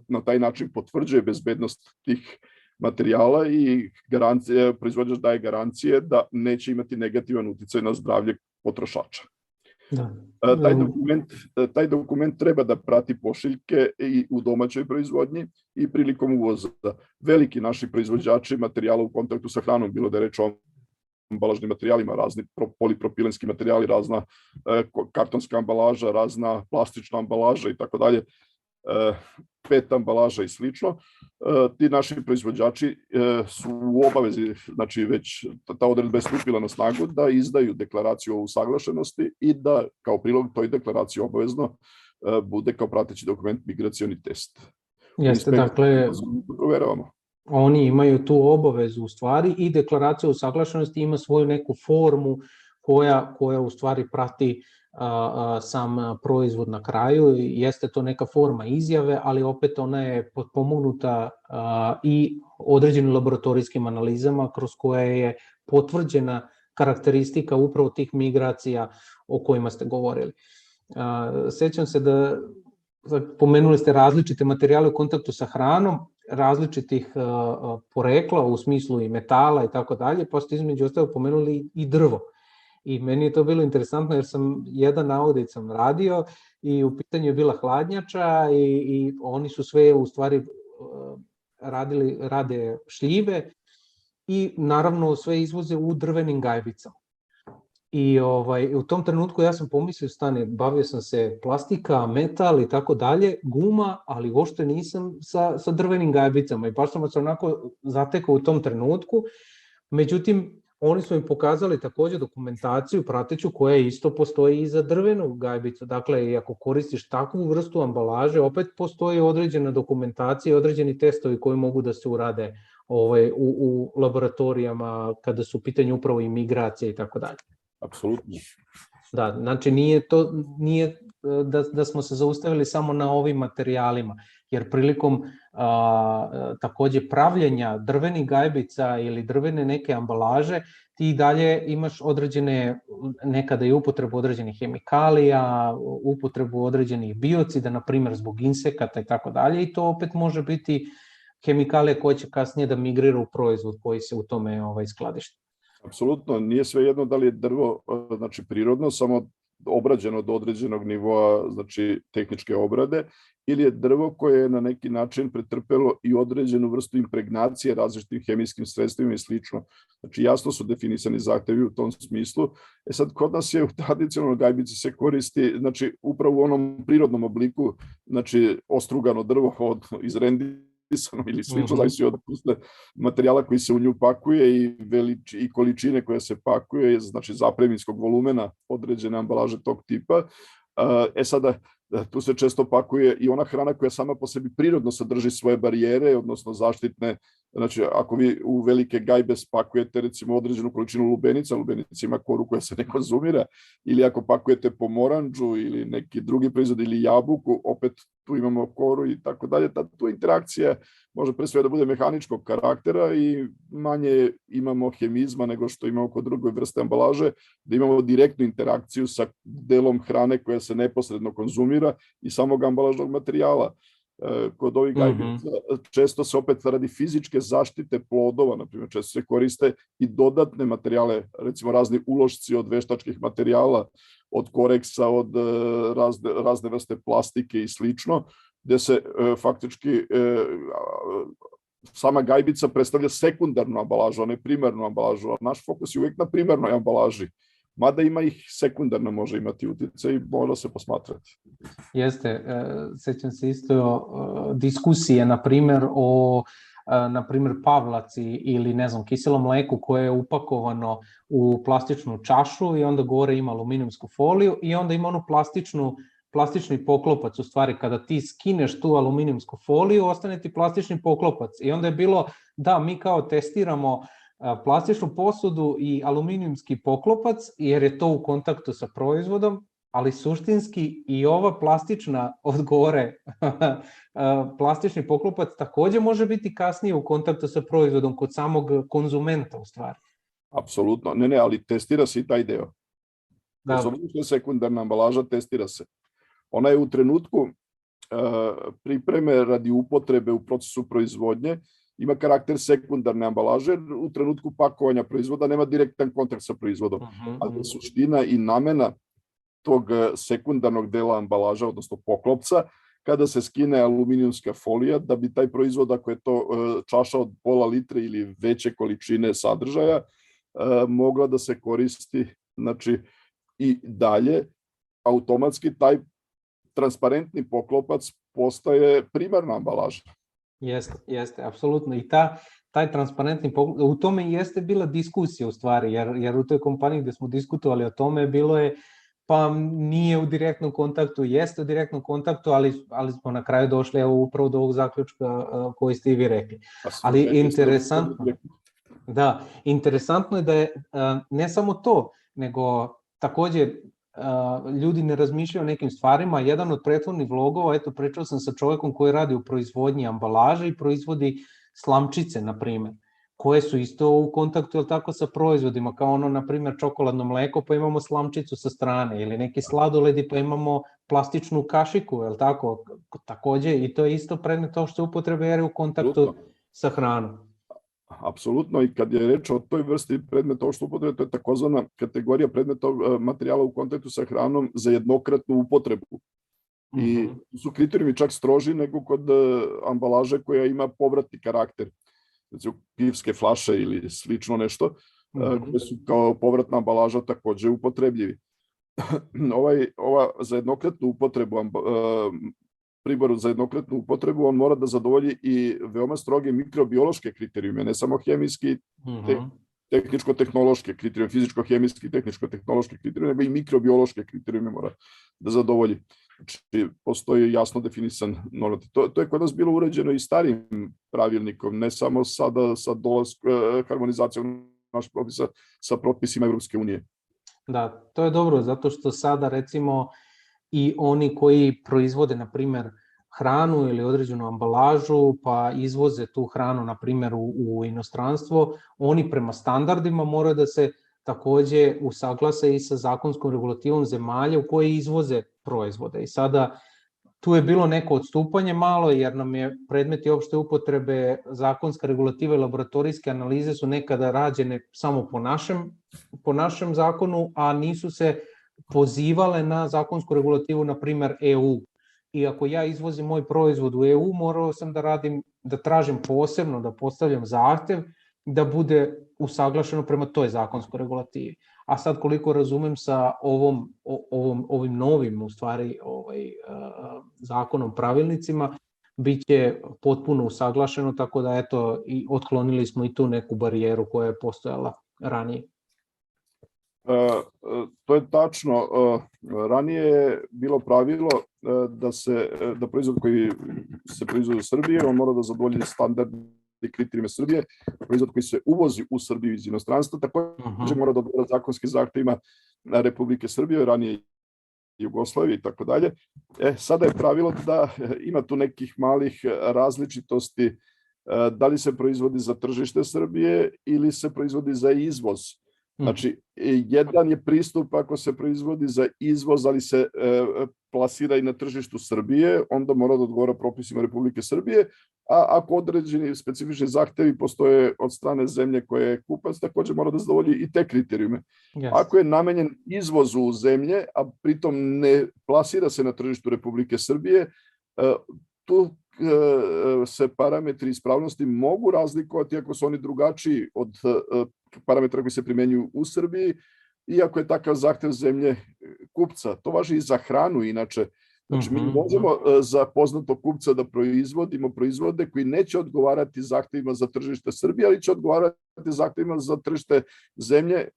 na taj način potvrđuje bezbednost tih materijala i proizvođač daje garancije da neće imati negativan uticaj na zdravlje potrošača. Taj dokument treba da prati pošiljke i u domaćoj proizvodnji i prilikom uvoza. Veliki naši proizvođači materijala u kontaktu sa hranom, bilo da je reč o ambalažnim materijalima, razni polipropilenski materijali, razna kartonska ambalaža, razna plastična ambalaža i tako dalje, PET ambalaža i slično, ti naši proizvođači su u obavezi, znači već ta odredba je stupila na snagu, da izdaju deklaraciju o usaglašenosti i da kao prilog toj deklaraciji obavezno bude kao prateći dokument migracioni test. Jeste, dakle, proveravamo. Oni imaju tu obavezu u stvari i deklaracija o usaglašenosti ima svoju neku formu koja u stvari prati sam proizvod na kraju. Jeste to neka forma izjave, ali opet ona je potpomognuta i određenim laboratorijskim analizama kroz koje je potvrđena karakteristika upravo tih migracija o kojima ste govorili. Sećam se da pomenuli ste različite materijale u kontaktu sa hranom, različitih porekla u smislu i metala i tako dalje, pa ste između ostalo pomenuli i drvo. I meni je to bilo interesantno jer sam jedan audit sam radio i u pitanju je bila hladnjača i oni su sve u stvari rade šljive i naravno sve izvoze u drvenim gajbicama. I u tom trenutku ja sam pomislio, bavio sam se plastika, metal i tako dalje, guma, ali uopšte nisam sa drvenim gajbicama i baš sam se onako zatekao u tom trenutku. Međutim, oni su mi pokazali takođe dokumentaciju prateću koja isto postoji i za drvenu gajbicu. Dakle, ako koristiš takvu vrstu ambalaže, opet postoji određena dokumentacija i određeni testovi koji mogu da se urade u laboratorijama kada su u pitanju upravo i migracije i tako dalje. Apsolutno. Da, znači nije da smo se zaustavili samo na ovim materijalima, jer prilikom takođe pravljenja drvenih gajbica ili drvene neke ambalaže, ti dalje imaš određene, nekada i upotrebu određenih hemikalija, upotrebu određenih biocida, na primjer zbog insekata i tako dalje, i to opet može biti hemikalije koje će kasnije da migrira u proizvod koji se u tome skladišti. Apsolutno, nije sve jedno da li je drvo, znači prirodno, samo obrađeno do određenog nivoa, znači tehničke obrade, ili je drvo koje je na neki način pretrpelo i određenu vrstu impregnacije različitim hemijskim sredstvima i slično. Znači jasno su definisani zahtevi u tom smislu. Sad, kod nas je u tradicionalnoj gajbici se koristi, znači upravo u onom prirodnom obliku, znači ostrugano drvo iz rendisanom ili slično, zavisi od materijala koji se u nju pakuje i količine koja se pakuje, znači zapreminskog volumena određene ambalaže tog tipa. Sada, tu se često pakuje i ona hrana koja sama po sebi prirodno sadrži svoje barijere, odnosno zaštitne. Znači, ako vi u velike gajbe spakujete recimo određenu količinu lubenica, lubenica ima koru koja se ne konzumira, ili ako pakujete pomoranđu ili neki drugi proizvod ili jabuku, opet tu imamo koru i tako dalje. Tu interakcija može pre svega da bude mehaničkog karaktera i manje imamo hemizma nego što imamo kod druge vrste ambalaže, da imamo direktnu interakciju sa delom hrane koja se neposredno konzumira i samog ambalažnog materijala. Kod ovih gajbica često se opet radi fizičke zaštite plodova, na primjer često se koriste i dodatne materijale, recimo razni ulošci od veštačkih materijala, od koreksa, od razne vrste plastike i slično, gde se faktički sama gajbica predstavlja sekundarnu ambalažu, a ne primarnu ambalažu. Naš fokus je uvijek na primarnoj ambalaži. Mada ima ih sekundarno može imati utjecaj i mora se posmatrati. Jeste, sećam se isto diskusije, na primjer, o pavlaci ili ne znam, kiselom mleku koje je upakovano u plastičnu čašu i onda gore ima aluminijumsku foliju i onda ima onu plastični poklopac, u stvari kada ti skineš tu aluminijumsku foliju, ostane ti plastični poklopac. I onda je bilo, da, mi kao testiramo plastičnu posudu i aluminijumski poklopac, jer je to u kontaktu sa proizvodom, ali suštinski i ova plastična od gore, plastični poklopac takođe može biti kasnije u kontaktu sa proizvodom kod samog konzumenta u stvari. Apsolutno, ne, ali testira se i taj deo. Što je sekundarna ambalaža, testira se. Ona je u trenutku pripreme radi upotrebe u procesu proizvodnje, ima karakter sekundarne ambalaže, u trenutku pakovanja proizvoda nema direktan kontakt sa proizvodom. Ali suština i namena tog sekundarnog dela ambalaža, odnosno poklopca, kada se skine aluminijumska folija, da bi taj proizvod, ako je to čaša od pola litre ili veće količine sadržaja, mogla da se koristi, znači, i dalje, automatski taj transparentni poklopac postaje primarna ambalaža. Jeste, apsolutno. I taj transparentni poklopac, u tome jeste bila diskusija u stvari, jer u toj kompaniji gde smo diskutovali o tome bilo je, pa nije u direktnom kontaktu, jeste u direktnom kontaktu, ali smo na kraju došli upravo do ovog zaključka koji ste i vi rekli. Ali interesantno je da je ne samo to, nego takođe ljudi ne razmišljaju o nekim stvarima. Jedan od prethodnih vlogova, eto, pričao sam sa čovekom koji radi u proizvodnji ambalaže i proizvodi slamčice, na primer, koje su isto u kontaktu, je li tako, sa proizvodima, kao ono, na primer, čokoladno mleko, pa imamo slamčicu sa strane, ili neki sladoledi, pa imamo plastičnu kašiku, je li tako, takođe, i to je isto predmet opšte upotrebe, jer je u kontaktu sa hranom. Apsolutno, i kad je reč o toj vrsti predmeta opšte upotrebe, to je takozvana kategorija predmeta materijala u kontaktu sa hranom za jednokratnu upotrebu. I su kriterijumi čak stroži nego kod ambalaže koja ima povratni karakter. Znači, pivske flaše ili slično nešto, koje su kao povratna ambalaža takođe upotrebljivi. Ova za jednokratnu upotrebu, pribor za jednokratnu upotrebu, on mora da zadovolji i veoma stroge mikrobiološke kriterijume, ne samo hemijski, tehničko-tehnološke kriterijume, fizičko-hemijski, tehničko-tehnološke kriterijume, nego i mikrobiološke kriterijume mora da zadovolji. Znači, postoji jasno definisan normativ. To je kod nas bilo uređeno i starim pravilnikom, ne samo sada sa harmonizacijom naših propisa sa propisima Evropske unije. Da, to je dobro, zato što sada recimo i oni koji proizvode, na primer, hranu ili određenu ambalažu, pa izvoze tu hranu, na primer, u inostranstvo, oni prema standardima moraju da se takođe usaglase i sa zakonskom regulativom zemalja u koje izvoze proizvode. I sada tu je bilo neko odstupanje malo, jer nam je predmeti opšte upotrebe, zakonska regulativa i laboratorijske analize su nekada rađene samo po našem zakonu, a nisu se pozivale na zakonsku regulativu, na primjer EU. I ako ja izvozim moj proizvod u EU, morao sam da tražim posebno, da postavljam zahtev da bude usaglašeno prema toj zakonskoj regulativi. A sad koliko razumem sa ovim novim u stvari zakonom, pravilnicima, bit će potpuno usaglašeno, tako da eto, i otklonili smo i tu neku barijeru koja je postojala ranije. To je tačno. Ranije je bilo pravilo da proizvod koji se proizvodi u Srbiji, on mora da zadovolji standard i kriterijima Srbije. Proizvod koji se uvozi u Srbiju iz inostranstva takođe mora da odgovara zakonskim zahtevima Republike Srbije, ranije Jugoslavije i tako dalje. Sada je pravilo da ima tu nekih malih različitosti, da li se proizvodi za tržište Srbije ili se proizvodi za izvoz. Znači, jedan je pristup ako se proizvodi za izvoz, ali se plasira i na tržištu Srbije, onda mora da odgovara propisima Republike Srbije, a ako određeni specifični zahtevi postoje od strane zemlje koje je kupac, takođe mora da zadovolji i te kriterijume. Ako je namenjen izvozu u zemlje, a pritom ne plasira se na tržištu Republike Srbije, tu se parametri ispravnosti mogu razlikovati ako su oni drugačiji od parametra koji se primenjuju u Srbiji, iako je takav zahtev zemlje kupca. To važi i za hranu inače. Znači, mi možemo za poznatog kupca da proizvodimo proizvode koji neće odgovarati zahtevima za tržište Srbije, ali će odgovarati zahtevima za tržište zemlje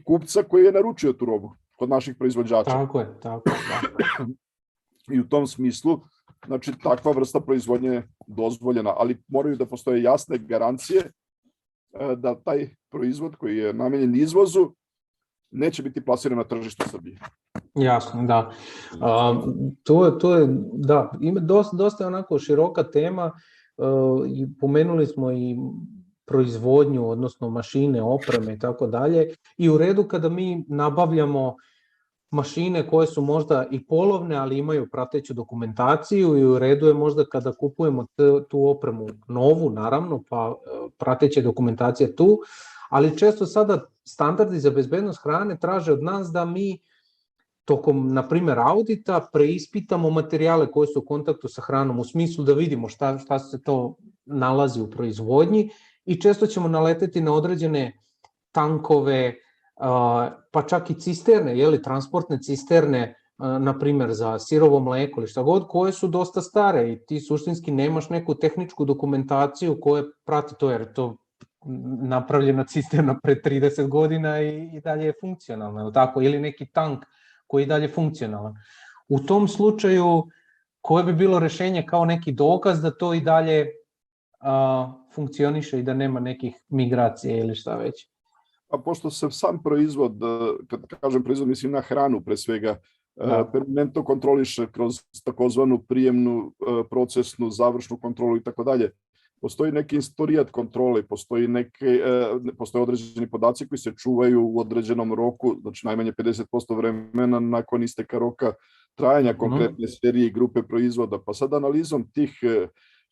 kupca koji je naručio tu robu kod naših proizvođača. Tako je. I u tom smislu, znači, takva vrsta proizvodnje je dozvoljena, ali moraju da postoje jasne garancije da taj proizvod koji je namenjen izvozu neće biti plasiran na tržištu Srbije. Jasno, da. To je, da, ima dosta onako široka tema. Pomenuli smo i proizvodnju, odnosno mašine, opreme i tako dalje. I u redu kada mi nabavljamo mašine koje su možda i polovne, ali imaju prateću dokumentaciju, i u redu je možda kada kupujemo tu opremu novu, naravno, pa prateća dokumentacija tu, ali često sada standardi za bezbednost hrane traže od nas da mi tokom, na primjer, audita preispitamo materijale koji su u kontaktu sa hranom, u smislu da vidimo šta se to nalazi u proizvodnji, i često ćemo naleteti na određene tankove, pa čak i cisterne, transportne cisterne, na primjer za sirovo mleko ili šta god, koje su dosta stare i ti suštinski nemaš neku tehničku dokumentaciju koja prati to, jer to napravljena cisterna pre 30 godina i dalje je funkcionalna, ili neki tank koji je dalje funkcionalan. U tom slučaju, koje bi bilo rešenje kao neki dokaz da to i dalje funkcioniše i da nema nekih migracija ili šta već? A pošto se sam proizvod, kad kažem proizvod, mislim na hranu pre svega, permanentno kontroliše kroz takozvanu prijemnu, procesnu, završnu kontrolu i tako dalje. Postoji neki istorijat kontrole, postoje određeni podaci koji se čuvaju u određenom roku, znači najmanje 50% vremena nakon isteka roka trajanja konkretne serije i grupe proizvoda. Pa sad analizom tih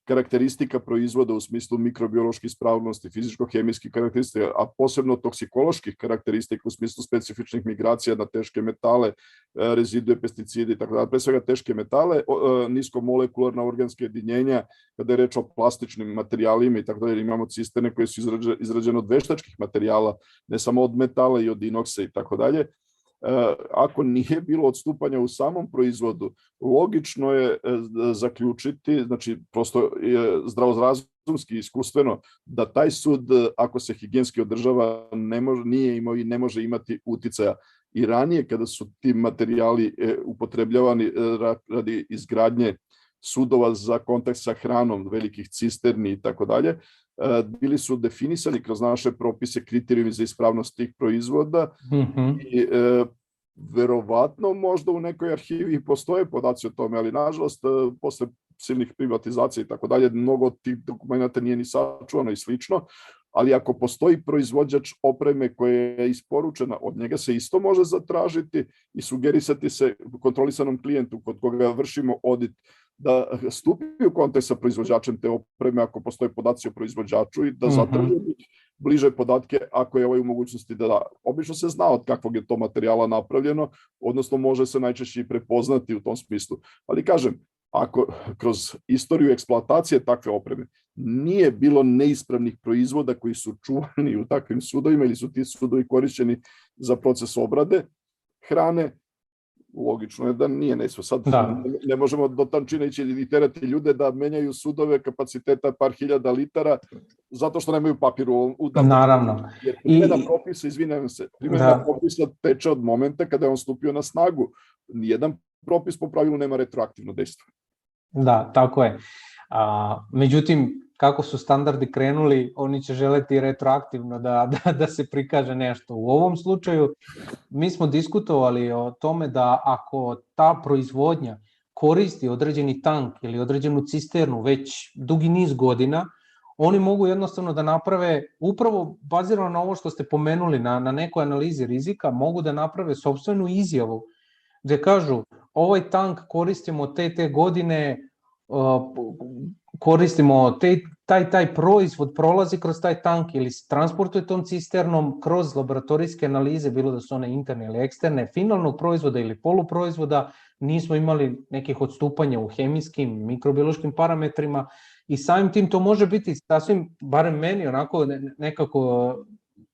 karakteristika proizvoda u smislu mikrobiološke ispravnosti, fizičko-hemijskih karakteristika, a posebno toksikoloških karakteristika u smislu specifičnih migracija na teške metale, rezidue, pesticide i tako dalje, pre svega teške metale, niskomolekularna organska jedinjenja, kada je reč o plastičnim materijalima i tako dalje, imamo cisterne koje su izrađene od veštačkih materijala, ne samo od metala i od inoksa i tako dalje. Ako nije bilo odstupanja u samom proizvodu, logično je zaključiti, znači prosto zdravorazumski, iskustveno, da taj sud, ako se higijenski održava, nije imao i ne može imati uticaja. I ranije, kada su ti materijali upotrebljavani radi izgradnje sudova za kontakt sa hranom, velikih cisterni i tako dalje, bili su definisani kroz naše propise kriterijumi za ispravnost tih proizvoda i verovatno možda u nekoj arhivi postoje podaci o tome, ali nažalost posle silnih privatizacija i tako dalje, mnogo od tih dokumenta nije ni sačuvano i slično, ali ako postoji proizvođač opreme koja je isporučena, od njega se isto može zatražiti i sugerisati se kontrolisanom klijentu kod koga vršimo audit da stupi u kontakt sa proizvođačem te opreme ako postoje podaci o proizvođaču i da zatraži bliže podatke ako je ovaj u mogućnosti da da. Obično se zna od kakvog je to materijala napravljeno, odnosno može se najčešće i prepoznati u tom smislu. Ali kažem, ako kroz istoriju eksploatacije takve opreme nije bilo neispravnih proizvoda koji su čuvani u takvim sudovima ili su ti sudovi korišćeni za proces obrade hrane, logično je da nije neispravno. Sad ne možemo do tančine ići i terati ljude da menjaju sudove kapaciteta par hiljada litara zato što nemaju papir u naravno. Jer primjena propisa, izvinjavam se, primjena propisa teče od momenta kada je on stupio na snagu. Nijedan propis po pravilu nema retroaktivno dejstvo. Da, tako je. Međutim, kako su standardi krenuli, oni će želeti retroaktivno da se prikaže nešto. U ovom slučaju mi smo diskutovali o tome da ako ta proizvodnja koristi određeni tank ili određenu cisternu već dugi niz godina, oni mogu jednostavno da naprave, upravo bazirano na ovo što ste pomenuli, na nekoj analizi rizika, mogu da naprave sopstvenu izjavu gde kažu ovaj tank koristimo te godine, koristimo taj proizvod prolazi kroz taj tank ili se transportuje tom cisternom kroz laboratorijske analize, bilo da su one interne ili eksterne, finalnog proizvoda ili poluproizvoda, nismo imali nekih odstupanja u hemijskim, mikrobiološkim parametrima i samim tim to može biti sasvim, barem meni onako nekako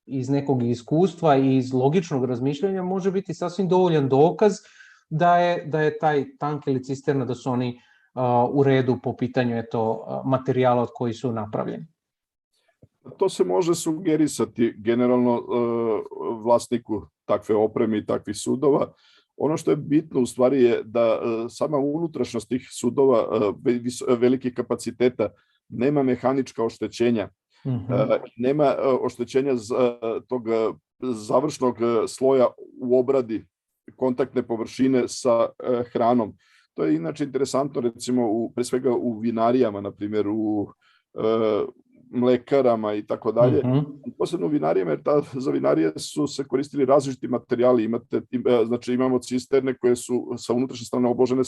iz nekog iskustva i iz logičnog razmišljanja može biti sasvim dovoljan dokaz da je taj tank ili cisterna da su oni u redu po pitanju materijala od koji su napravljeni. To se može sugerisati generalno vlasniku takve opreme i takvih sudova. Ono što je bitno u stvari je da sama unutrašnjost tih sudova velikih kapaciteta nema mehanička oštećenja, nema oštećenja tog završnog sloja u obradi kontaktne površine sa hranom. To je inače interesantno, recimo, pre svega u vinarijama, na primjer, u mlekarama i tako dalje. Posebno u vinarijama, jer za vinarije su se koristili različiti materijali. Znači, imamo cisterne koje su sa unutrašnje strane obložene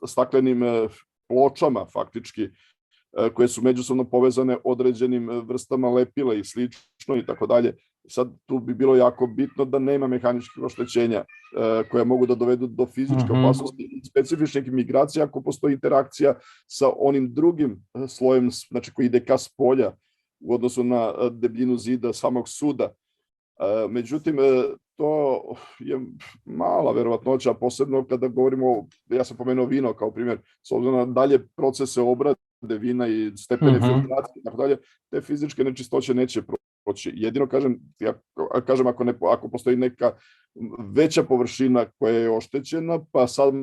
staklenim pločama, faktički, koje su međusobno povezane određenim vrstama lepila i slično i tako dalje. Sad tu bi bilo jako bitno da nema mehaničkih oštećenja koja mogu da dovedu do fizičke opasnosti i specifičnih migracija ako postoji interakcija sa onim drugim slojem, znači koji ide ka spolja u odnosu na debljinu zida samog suda. Međutim, to je mala verovatnoća, posebno kada govorimo, ja sam pomenuo vino kao primjer, s obzirom na dalje procese obrade vina i stepene filtracije i tako dalje, te fizičke nečistoće neće proći. Jedino kažem ako postoji neka veća površina koja je oštećena, pa sad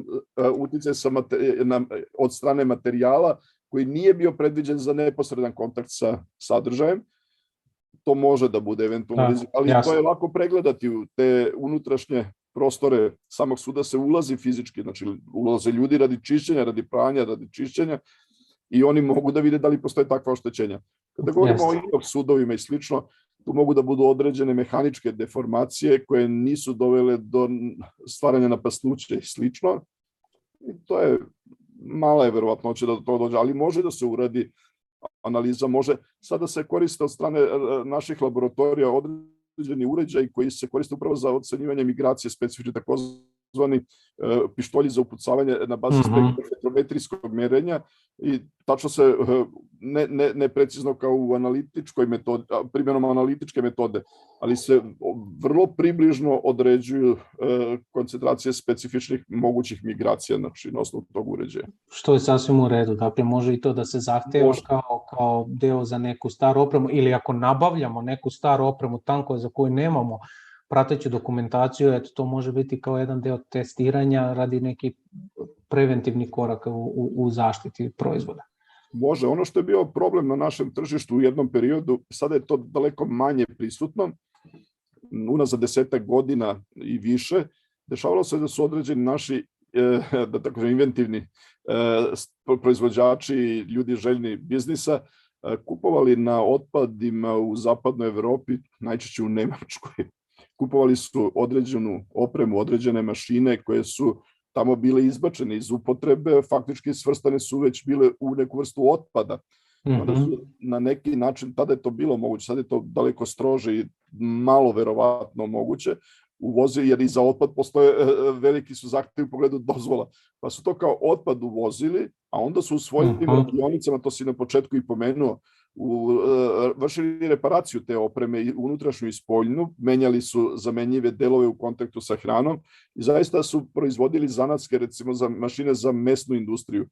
uticaj od strane materijala koji nije bio predviđen za neposredan kontakt sa sadržajem, to može da bude eventualno rizik, ali to je lako pregledati u te unutrašnje prostore samog suda se ulazi fizički, znači ulaze ljudi radi čišćenja, radi pranja, radi čišćenja i oni mogu da vide da li postoje takva oštećenja. Kada govorimo o inog sudovima i slično, tu mogu da budu određene mehaničke deformacije koje nisu dovele do stvaranja napasnuća i slično. I to je mala je verovatnoća da to dođe, ali može da se uradi analiza, može sada se koriste od strane naših laboratorija određeni uređaji koji se koriste upravo za ocenjivanje migracije, specifični takozvani pištolji za upucavanje na bazi spektrometrijskog merenja i tačno se ne precizno kao u analitičkoj metodi, primjenom analitičke metode, ali se vrlo približno određuju koncentracije specifičnih mogućih migracija, znači na osnovu tog uređaja. Što je sasvim u redu, dakle može i to da se zahteva kao deo za neku staru opremu ili ako nabavljamo neku staru opremu tankove za koju nemamo prateću dokumentaciju, eto to može biti kao jedan deo testiranja radi nekih preventivnih koraka u zaštiti proizvoda. Može, ono što je bio problem na našem tržištu u jednom periodu, sada je to daleko manje prisutno, unazad 10 godina i više, dešavalo se da su određeni naši, da tako kažem, inventivni proizvođači i ljudi željni biznisa kupovali na otpadima u zapadnoj Evropi, najčešće u Nemačkoj. Kupovali su određenu opremu, određene mašine koje su tamo bile izbačene iz upotrebe, faktički svrstane su već bile u neku vrstu otpada Onda su na neki način, tada je to bilo moguće, sad je to daleko strože i malo verovatno moguće, uvozili, jer i za otpad postoje veliki su zahtevi u pogledu dozvola. Pa su to kao otpad uvozili, a onda su u svojim radionicama, to si na početku i pomenuo, vršili reparaciju te opreme, unutrašnju i spoljnu, menjali su zamenjive delove u kontaktu sa hranom i zaista su proizvodili zanatske, recimo za mašine za mesnu industriju,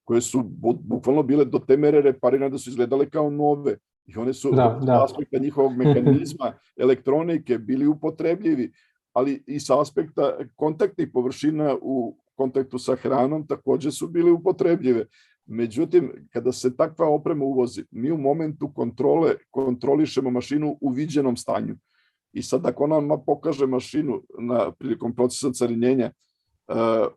koje su bukvalno bile do te mere reparirane da su izgledale kao nove. I one su sa aspekta njihovog mehanizma, elektronike bili upotrebljivi, ali i sa aspekta kontaktnih površina u kontaktu sa hranom takođe su bile upotrebljive. Međutim, kada se takva oprema uvozi, mi u momentu kontrole kontrolišemo mašinu u viđenom stanju. I sad ako ona pokaže mašinu prilikom procesa carinjenja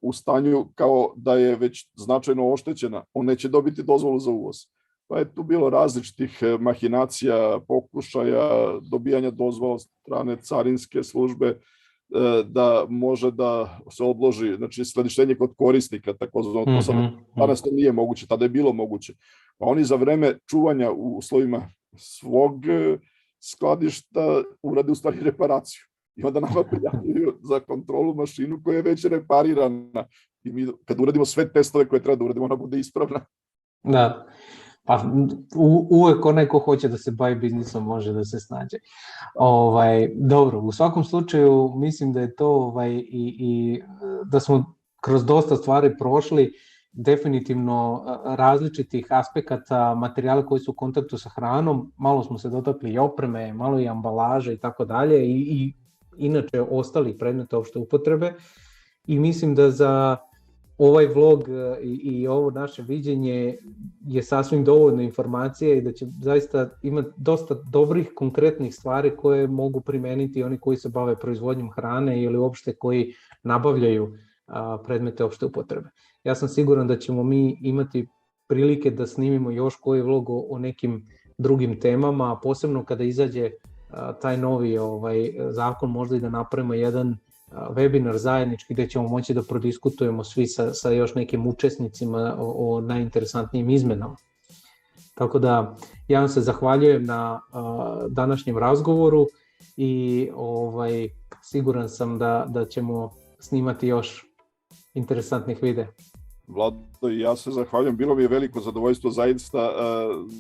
u stanju kao da je već značajno oštećena, on neće dobiti dozvolu za uvoz. Pa je tu bilo različitih mahinacija, pokušaja, dobijanja dozvola od strane carinske službe, da može da se odloži, znači skladištenje kod korisnika, takozvano, to sad danas to nije moguće, tada je bilo moguće. Pa oni za vreme čuvanja u uslovima svog skladišta urade u stvari reparaciju. I onda nama prijavljaju za kontrolu mašinu koja je već reparirana. I mi kad uradimo sve testove koje treba da uradimo, ona bude ispravna. Da. Pa uvek onaj ko hoće da se bavi biznisom može da se snađe. Dobro, u svakom slučaju mislim da je to i da smo kroz dosta stvari prošli, definitivno različitih aspekata materijala koji su u kontaktu sa hranom, malo smo se dotakli i opreme, malo i ambalaže i tako dalje i inače ostalih predmeta opšte upotrebe i mislim da za ovaj vlog i ovo naše viđenje je sasvim dovoljno informacija i da će zaista imati dosta dobrih konkretnih stvari koje mogu primeniti oni koji se bave proizvodnjom hrane ili uopšte koji nabavljaju predmete opšte upotrebe. Ja sam siguran da ćemo mi imati prilike da snimimo još koji vlog o nekim drugim temama, a posebno kada izađe taj novi zakon, možda i da napravimo jedan webinar zajednički gde ćemo moći da prodiskutujemo svi sa još nekim učesnicima o najinteresantnijim izmenama. Tako da ja vam se zahvaljujem na današnjem razgovoru i siguran sam da ćemo snimati još interesantnih videa. Vlado, i ja se zahvaljujem, bilo mi je veliko zadovoljstvo zaista,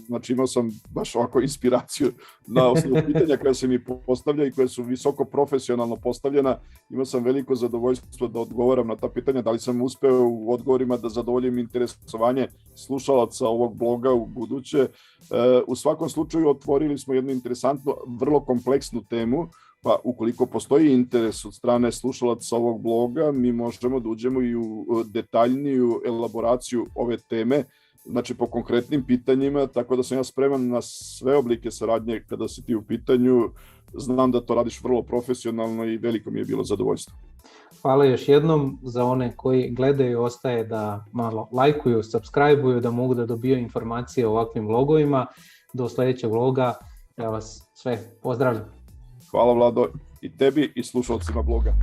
znači imao sam baš ovako inspiraciju na osnovu pitanja koja se mi postavlja i koja su visoko profesionalno postavljena, imao sam veliko zadovoljstvo da odgovaram na ta pitanja, da li sam uspeo u odgovorima da zadovoljim interesovanje slušalaca ovog bloga u buduće. U svakom slučaju otvorili smo jednu interesantnu, vrlo kompleksnu temu, pa ukoliko postoji interes od strane slušalaca ovog bloga, mi možemo da uđemo i u detaljniju elaboraciju ove teme, znači po konkretnim pitanjima, tako da sam ja spreman na sve oblike saradnje kada si ti u pitanju. Znam da to radiš vrlo profesionalno i veliko mi je bilo zadovoljstvo. Hvala još jednom. Za one koji gledaju ostaje da malo lajkuju, subscribe-uju, da mogu da dobiju informacije o ovakvim vlogovima. Do sledećeg vloga, ja vas sve pozdravljam. Hvala Vlado i tebi i slušalcima bloga.